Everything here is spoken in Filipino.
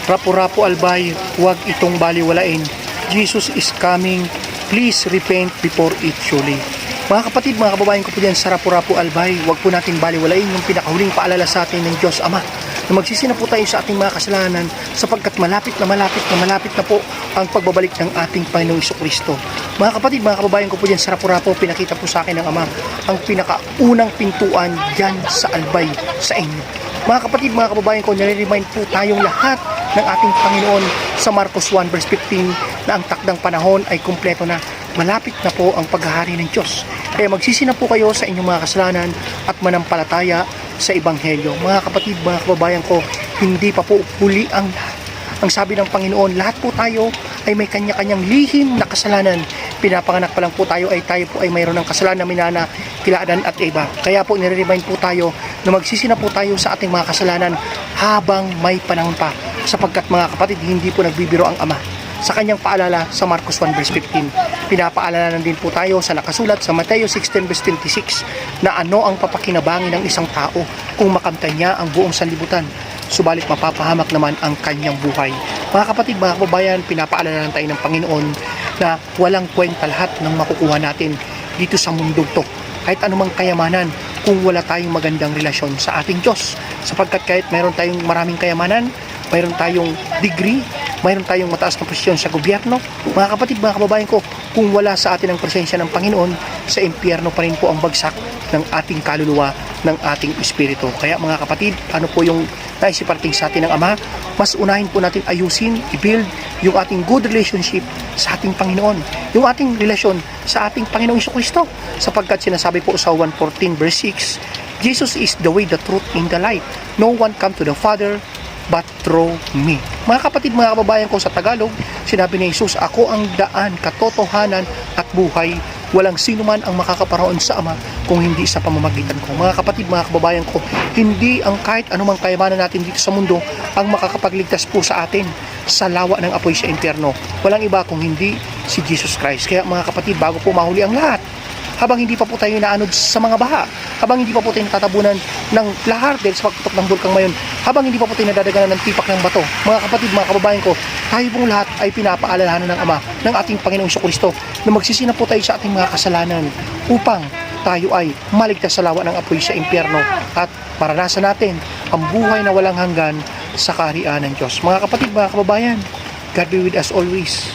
Rapu-Rapu Albay, huwag itong baliwalain. Jesus is coming. Please repent before it surely. Mga kapatid, mga kababayan ko po dyan sa Rapu-Rapu Albay, huwag po natin baliwalain yung pinakahuling paalala sa atin ng Diyos Ama na magsisi na po tayo sa ating mga kasalanan sapagkat malapit na po ang pagbabalik ng ating Panginoong Jesucristo. Mga kapatid, mga kababayan ko po dyan sa Rapu-Rapu, pinakita po sa akin ng Ama ang pinakaunang pintuan dyan sa Albay sa inyo. Mga kapatid, mga kababayan ko, nare-remind po tayong lahat ng ating Panginoon sa Marcos 1 verse 15 na ang takdang panahon ay kumpleto na. Malapit na po ang paghahari ng Diyos. Kaya magsisi na po kayo sa inyong mga kasalanan at manampalataya sa Ebanghelyo. Mga kapatid, mga kababayan ko, hindi pa po huli ang lahat. Ang sabi ng Panginoon, lahat po tayo ay may kanya-kanyang lihim na kasalanan. Pinapanganak pa lang po tayo ay mayroon ng kasalanan na minana, kilaanan at iba. Kaya po nire-remind po tayo na magsisi na po tayo sa ating mga kasalanan habang may panahon pa. Sapagkat mga kapatid, hindi po nagbibiro ang Ama. Sa kanyang paalala sa Marcos 1 verse 15, pinapaalala din po tayo sa nakasulat sa Mateo 16 verse 26 na ano ang papakinabangin ng isang tao kung makamtan niya ang buong sanlibutan, subalit mapapahamak naman ang kanyang buhay. Mga kapatid, mga kababayan, pinapaalala tayo ng Panginoon na walang kwenta lahat ng makukuha natin dito sa mundong to. Kahit anumang kayamanan kung wala tayong magandang relasyon sa ating Diyos. Sapagkat kahit mayroon tayong maraming kayamanan, mayroon tayong degree, mayroon tayong mataas na posisyon sa gobyerno, mga kapatid, mga kababayan ko, kung wala sa atin ang presensya ng Panginoon, sa impyerno pa rin po ang bagsak ng ating kaluluwa, ng ating espiritu. Kaya mga kapatid, ano po yung naisiparting sa atin ng Ama? Mas unahin po natin ayusin, i-build yung ating good relationship sa ating Panginoon, yung ating relasyon sa ating Panginoong Jesucristo, sapagkat sinasabi po sa 1:14 verse 6, Jesus is the way, the truth, and the life. No one come to the Father but through me. Mga kapatid, mga kababayan ko, sa Tagalog, sinabi ni Jesus, ako ang daan, katotohanan at buhay. Walang sino man ang makakaparoon sa Ama kung hindi sa pamamagitan ko. Mga kapatid, mga kababayan ko, hindi ang kahit anumang kayamanan natin dito sa mundo ang makakapagligtas po sa atin sa lawa ng apoy sa impyerno. Walang iba kung hindi si Jesus Christ. Kaya mga kapatid, bago po mahuli ang lahat, habang hindi pa po tayo inaanod sa mga baha, habang hindi pa po tayo natatabunan ng lahar dahil sa pagputok ng bulkang mayon, habang hindi pa po tayo nadadaganan ng tipak ng bato, mga kapatid, mga kababayan ko, tayo pong lahat ay pinapaalalahanan ng Ama, ng ating Panginoong Jesucristo, na magsisi na po tayo sa ating mga kasalanan upang tayo ay maligtas sa lawa ng apoy sa impyerno at maranasan natin ang buhay na walang hanggan sa kaharian ng Diyos. Mga kapatid, mga kababayan, God be with us always.